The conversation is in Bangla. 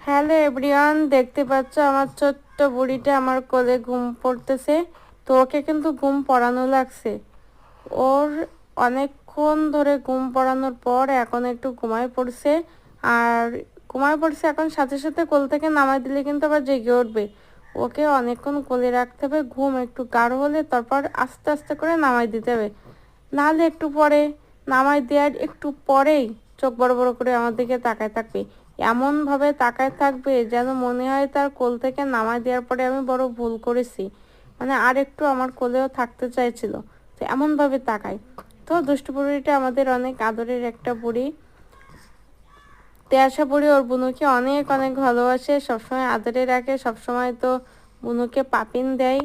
হ্যালো এভরিওয়ান, দেখতে পাচ্ছ আমার ছোট্ট বুড়িটা আমার কোলে ঘুম পড়তেছে। তো ওকে কিন্তু ঘুম পড়ানো লাগছে। ওর অনেকক্ষণ ধরে ঘুম পড়ানোর পর এখন একটু ঘুমায় পড়ছে। আর ঘুমায় পড়ছে, এখন সাথে সাথে কোল থেকে নামাই দিলে কিন্তু আবার জেগে উঠবে। ওকে অনেকক্ষণ কোলে রাখতে হবে, ঘুম একটু গাঢ় হলে তারপর আস্তে আস্তে করে নামাই দিতে হবে। নাহলে একটু পরে নামাই দেওয়ার একটু পরেই চোখ বড় বড় করে আমার দিকে তাকায় থাকবে। এমনভাবে তাকায় থাকবে যেন মনে হয় তার কোল থেকে নামাই দেওয়ার পরে আমি বড় ভুল করেছি, মানে আর একটু আমার কোলেও থাকতে চাইছিল। তো এমনভাবে তাকায়। তো দুষ্টু বুড়িটা আমাদের অনেক আদরের একটা বুড়ি। তেয়াসা বুড়ি ওর বুনুকে অনেক অনেক ভালোবাসে, সবসময় আদরে রাখে, সবসময় তো বুনুকে পাপিন দেয়।